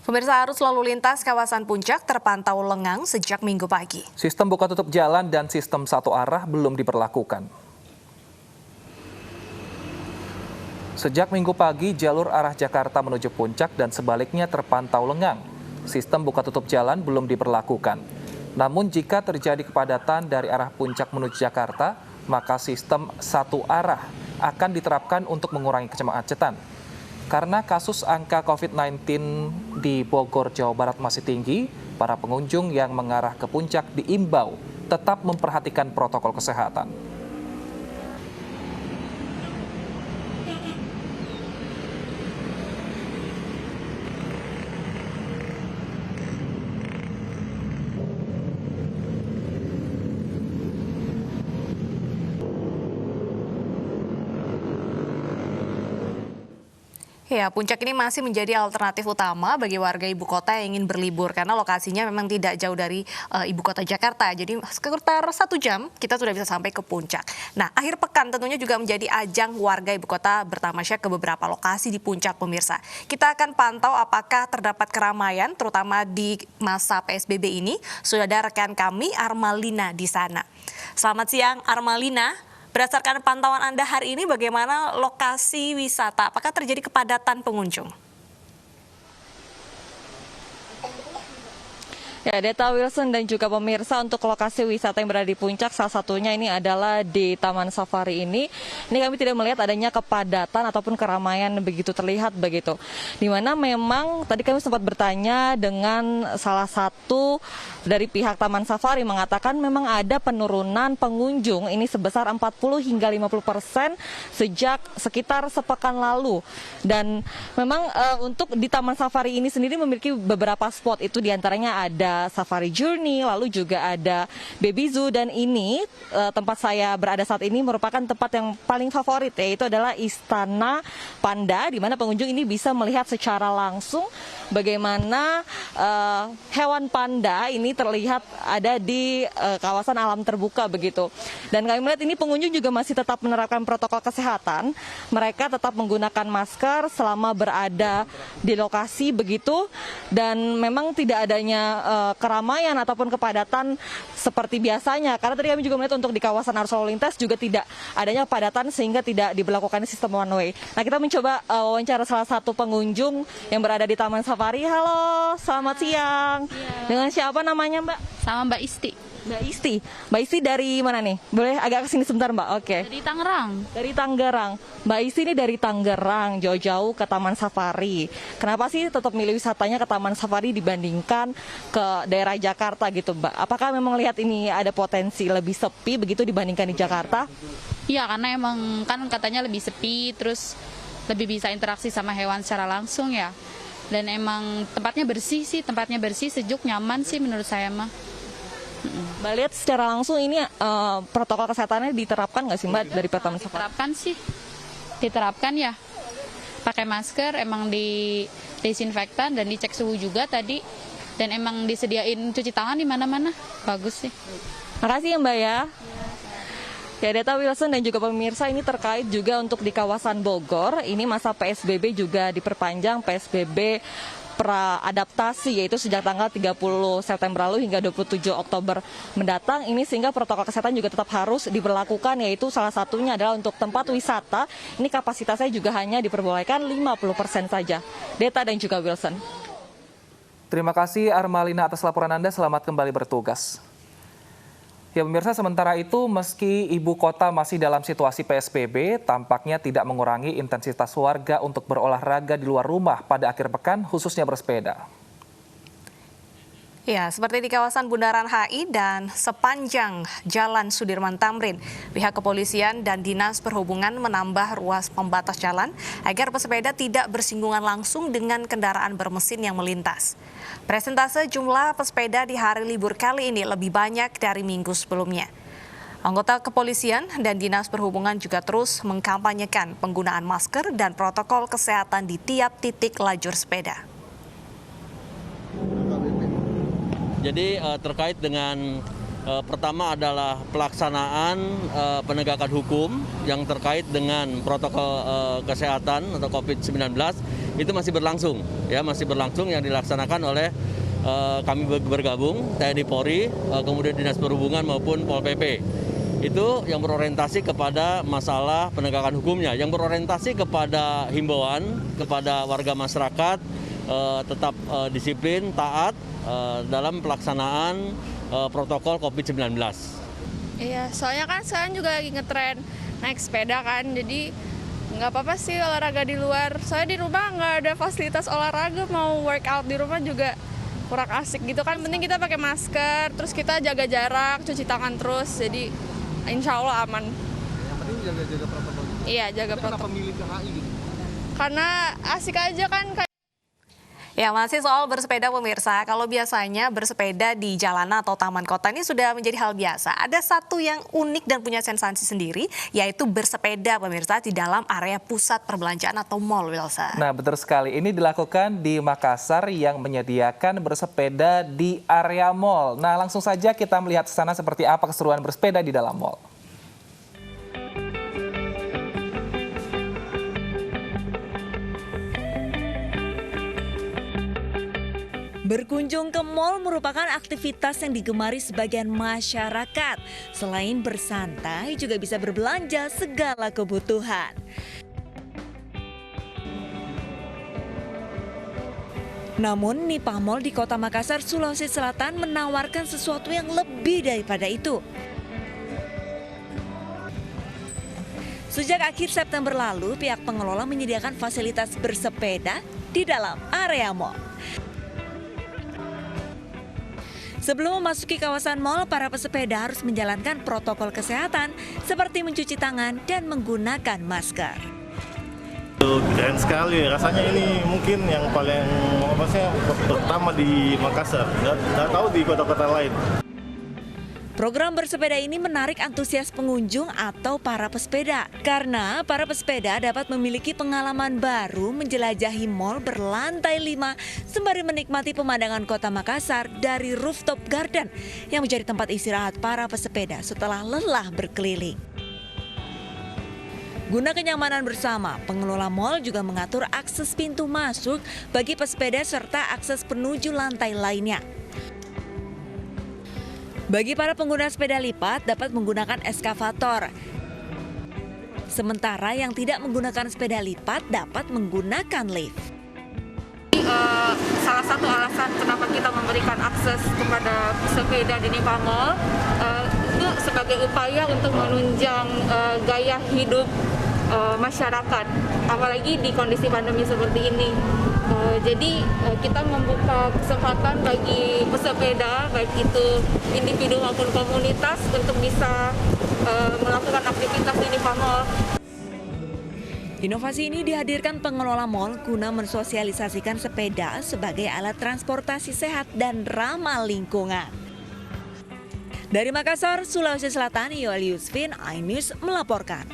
Pemirsa, arus lalu lintas kawasan Puncak terpantau lengang sejak Minggu pagi. Sistem buka tutup jalan dan sistem satu arah belum diberlakukan. Sejak Minggu pagi, jalur arah Jakarta menuju Puncak dan sebaliknya terpantau lengang. Sistem buka tutup jalan belum diberlakukan. Namun jika terjadi kepadatan dari arah Puncak menuju Jakarta, maka sistem satu arah akan diterapkan untuk mengurangi kemacetan. Karena kasus angka COVID-19 di Bogor, Jawa Barat masih tinggi, para pengunjung yang mengarah ke Puncak diimbau tetap memperhatikan protokol kesehatan. Ya, Puncak ini masih menjadi alternatif utama bagi warga ibu kota yang ingin berlibur karena lokasinya memang tidak jauh dari ibu kota Jakarta. Jadi sekitar 1 jam kita sudah bisa sampai ke Puncak. Nah, akhir pekan tentunya juga menjadi ajang warga ibu kota bertamasya ke beberapa lokasi di Puncak, pemirsa. Kita akan pantau apakah terdapat keramaian terutama di masa PSBB ini. Sudah ada rekan kami Armalina di sana. Selamat siang Armalina. Berdasarkan pantauan Anda hari ini, bagaimana lokasi wisata? Apakah terjadi kepadatan pengunjung? Ya, Deta Wilson dan juga pemirsa, untuk lokasi wisata yang berada di Puncak, salah satunya ini adalah di Taman Safari ini. Ini kami tidak melihat adanya kepadatan ataupun keramaian begitu terlihat begitu. Di mana memang tadi kami sempat bertanya dengan salah satu dari pihak Taman Safari mengatakan memang ada penurunan pengunjung ini sebesar 40 hingga 50% sejak sekitar sepekan lalu. Dan memang untuk di Taman Safari ini sendiri memiliki beberapa spot, itu diantaranya ada Safari Journey, lalu juga ada Baby Zoo, dan ini tempat saya berada saat ini merupakan tempat yang paling favorit, yaitu adalah Istana Panda, di mana pengunjung ini bisa melihat secara langsung bagaimana hewan panda ini terlihat ada di kawasan alam terbuka begitu. Dan kami melihat ini pengunjung juga masih tetap menerapkan protokol kesehatan. Mereka tetap menggunakan masker selama berada di lokasi begitu, dan memang tidak adanya keramaian ataupun kepadatan seperti biasanya. Karena tadi kami juga melihat untuk di kawasan arus lalu lintas juga tidak adanya kepadatan sehingga tidak diberlakukan sistem one way. Nah, kita mencoba wawancara salah satu pengunjung yang berada di Taman Safari. Halo, selamat siang. Dengan siapa namanya, Mbak? Sama Mbak Isti. Mbak Isti. Mbak Isti dari mana nih? Boleh agak kesini sebentar, Mbak? Oke. Dari Tangerang. Dari Tangerang. Mbak Isti ini dari Tangerang, jauh-jauh ke Taman Safari. Kenapa sih tetap milih wisatanya ke Taman Safari dibandingkan ke daerah Jakarta gitu, Mbak? Apakah memang lihat ini ada potensi lebih sepi begitu dibandingkan di Jakarta? Iya, karena emang kan katanya lebih sepi, terus lebih bisa interaksi sama hewan secara langsung ya. Dan emang tempatnya bersih, sejuk, nyaman sih menurut saya mah. Mbak lihat secara langsung ini protokol kesehatannya diterapkan nggak sih, Mbak, dari Taman Safari? Diterapkan ya. Pakai masker, emang di disinfektan dan dicek suhu juga tadi. Dan emang disediain cuci tangan di mana-mana. Bagus sih. Makasih ya, Mbak ya. Ya, Deta Wilson dan juga pemirsa, ini terkait juga untuk di kawasan Bogor. Ini masa PSBB juga diperpanjang, PSBB pra-adaptasi, yaitu sejak tanggal 30 September lalu hingga 27 Oktober mendatang. Ini sehingga protokol kesehatan juga tetap harus diberlakukan, yaitu salah satunya adalah untuk tempat wisata. Ini kapasitasnya juga hanya diperbolehkan 50% saja. Deta dan juga Wilson. Terima kasih Armalina atas laporan Anda, selamat kembali bertugas. Ya pemirsa, sementara itu meski ibu kota masih dalam situasi PSBB, tampaknya tidak mengurangi intensitas warga untuk berolahraga di luar rumah pada akhir pekan, khususnya bersepeda. Ya, seperti di kawasan Bundaran HI dan sepanjang Jalan Sudirman Tamrin, pihak kepolisian dan Dinas Perhubungan menambah ruas pembatas jalan agar pesepeda tidak bersinggungan langsung dengan kendaraan bermesin yang melintas. Presentase jumlah pesepeda di hari libur kali ini lebih banyak dari minggu sebelumnya. Anggota kepolisian dan Dinas Perhubungan juga terus mengkampanyekan penggunaan masker dan protokol kesehatan di tiap titik lajur sepeda. Jadi terkait dengan pertama adalah pelaksanaan penegakan hukum yang terkait dengan protokol kesehatan atau COVID-19 itu masih berlangsung, ya masih berlangsung yang dilaksanakan oleh kami bergabung TNI Polri, kemudian Dinas Perhubungan maupun Pol PP. Itu yang berorientasi kepada masalah penegakan hukumnya, yang berorientasi kepada himbauan kepada warga masyarakat tetap disiplin, taat dalam pelaksanaan protokol COVID-19. Iya, soalnya kan sekarang juga lagi ngetren naik sepeda kan, jadi nggak apa-apa sih olahraga di luar. Soalnya di rumah nggak ada fasilitas olahraga, mau workout di rumah juga kurang asik gitu kan. Penting kita pakai masker, terus kita jaga jarak, cuci tangan terus, jadi insya Allah aman. Yang penting jaga protokol. Iya, jaga protokol. Kenapa milih ke HI gitu? Karena asik aja kan. Ya, masih soal bersepeda pemirsa. Kalau biasanya bersepeda di jalanan atau taman kota ini sudah menjadi hal biasa. Ada satu yang unik dan punya sensasi sendiri, yaitu bersepeda pemirsa di dalam area pusat perbelanjaan atau mall, Wilsa. Nah, betul sekali. Ini dilakukan di Makassar yang menyediakan bersepeda di area mall. Nah, langsung saja kita melihat sana seperti apa keseruan bersepeda di dalam mall. Berkunjung ke mal merupakan aktivitas yang digemari sebagian masyarakat. Selain bersantai, juga bisa berbelanja segala kebutuhan. Namun, Nipah Mall di Kota Makassar, Sulawesi Selatan menawarkan sesuatu yang lebih daripada itu. Sejak akhir September lalu, pihak pengelola menyediakan fasilitas bersepeda di dalam area mal. Sebelum memasuki kawasan mal, para pesepeda harus menjalankan protokol kesehatan seperti mencuci tangan dan menggunakan masker. Keren sekali, rasanya ini mungkin yang paling pertama di Makassar, nggak tahu di kota-kota lain. Program bersepeda ini menarik antusias pengunjung atau para pesepeda. Karena para pesepeda dapat memiliki pengalaman baru menjelajahi mal berlantai 5 sembari menikmati pemandangan kota Makassar dari rooftop garden yang menjadi tempat istirahat para pesepeda setelah lelah berkeliling. Guna kenyamanan bersama, pengelola mal juga mengatur akses pintu masuk bagi pesepeda serta akses menuju lantai lainnya. Bagi para pengguna sepeda lipat dapat menggunakan eskavator. Sementara yang tidak menggunakan sepeda lipat dapat menggunakan lift. Salah satu alasan kenapa kita memberikan akses kepada sepeda di Nipah Mall itu sebagai upaya untuk menunjang gaya hidup masyarakat, apalagi di kondisi pandemi seperti ini. Jadi kita membuka kesempatan bagi pesepeda, baik itu individu maupun komunitas, untuk bisa melakukan aktivitas di Nipah Mall. Inovasi ini dihadirkan pengelola mal guna mensosialisasikan sepeda sebagai alat transportasi sehat dan ramah lingkungan. Dari Makassar, Sulawesi Selatan, Yoel Yusfin, iNews melaporkan.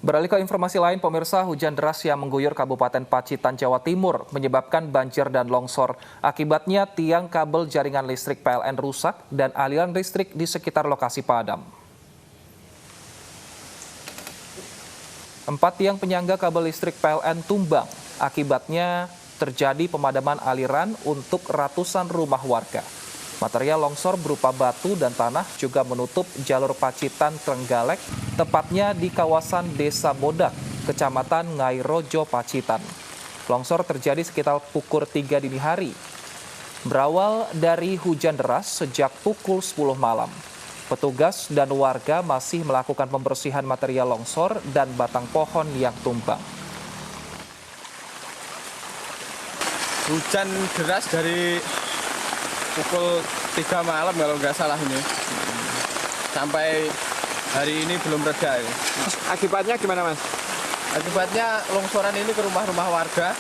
Beralih ke informasi lain, pemirsa, hujan deras yang mengguyur Kabupaten Pacitan, Jawa Timur menyebabkan banjir dan longsor. Akibatnya tiang kabel jaringan listrik PLN rusak dan aliran listrik di sekitar lokasi padam. 4 tiang penyangga kabel listrik PLN tumbang. Akibatnya terjadi pemadaman aliran untuk ratusan rumah warga. Material longsor berupa batu dan tanah juga menutup jalur Pacitan Trenggalek, tepatnya di kawasan Desa Bodak, Kecamatan Ngairojo, Pacitan. Longsor terjadi sekitar pukul 3 dini hari. Berawal dari hujan deras sejak pukul 10 malam. Petugas dan warga masih melakukan pembersihan material longsor dan batang pohon yang tumbang. Hujan deras dari pukul 3 malam kalau nggak salah ini. Sampai hari ini belum reda. Akibatnya gimana, Mas? Akibatnya longsoran ini ke rumah-rumah warga.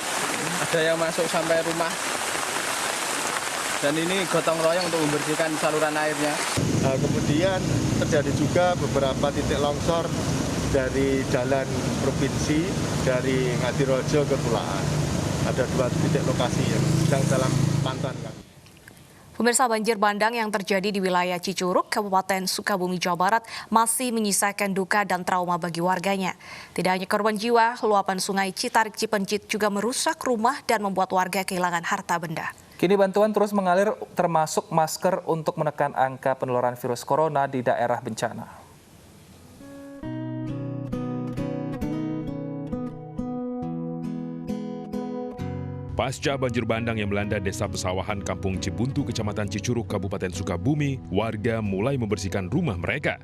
Ada yang masuk sampai rumah. Dan ini gotong royong untuk membersihkan saluran airnya. Kemudian terjadi juga beberapa titik longsor dari jalan provinsi dari Ngadirojo ke Tulaan. Ada 2 titik lokasi yang sedang dalam pantauan kami. Pemirsa, banjir bandang yang terjadi di wilayah Cicurug, Kabupaten Sukabumi, Jawa Barat masih menyisakan duka dan trauma bagi warganya. Tidak hanya korban jiwa, luapan sungai Citarik Cipencit juga merusak rumah dan membuat warga kehilangan harta benda. Kini bantuan terus mengalir termasuk masker untuk menekan angka penularan virus corona di daerah bencana. Pasca banjir bandang yang melanda Desa Pesawahan, Kampung Cibuntu, Kecamatan Cicurug, Kabupaten Sukabumi, warga mulai membersihkan rumah mereka.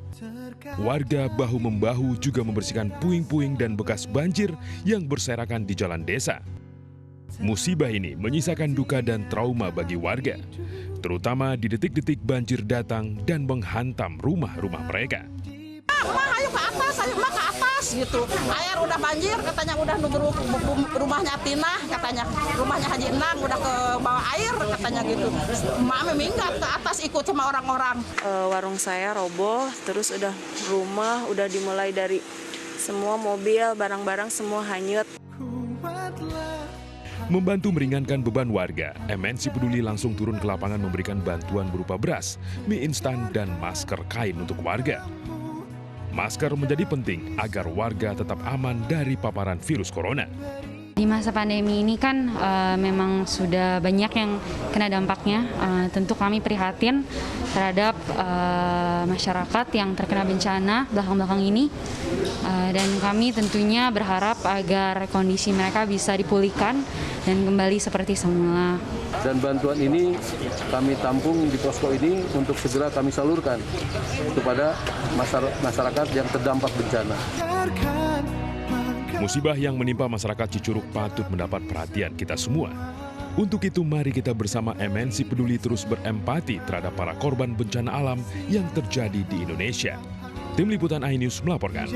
Warga bahu-membahu juga membersihkan puing-puing dan bekas banjir yang berserakan di jalan desa. Musibah ini menyisakan duka dan trauma bagi warga, terutama di detik-detik banjir datang dan menghantam rumah-rumah mereka. Ayo ke atas gitu. Air udah banjir, katanya udah nunggu rumahnya Tina, katanya rumahnya Haji Enang udah ke bawah air, katanya gitu. Mami minggat ke atas ikut sama orang-orang. Warung saya roboh, terus rumah udah dimulai dari semua mobil, barang-barang semua hanyut. Membantu meringankan beban warga, MNC Peduli langsung turun ke lapangan memberikan bantuan berupa beras, mie instan, dan masker kain untuk warga. Masker menjadi penting agar warga tetap aman dari paparan virus corona. Di masa pandemi ini kan memang sudah banyak yang kena dampaknya. Tentu kami prihatin terhadap masyarakat yang terkena bencana belakang-belakang ini. Dan kami tentunya berharap agar kondisi mereka bisa dipulihkan dan kembali seperti semula. Dan bantuan ini kami tampung di posko ini untuk segera kami salurkan kepada masyarakat yang terdampak bencana. Musibah yang menimpa masyarakat Cicurug patut mendapat perhatian kita semua. Untuk itu mari kita bersama MNC Peduli terus berempati terhadap para korban bencana alam yang terjadi di Indonesia. Tim Liputan iNews melaporkan.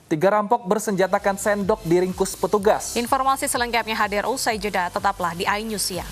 Tiga rampok bersenjatakan sendok diringkus petugas. Informasi selengkapnya hadir usai jeda, tetaplah di iNews Siang.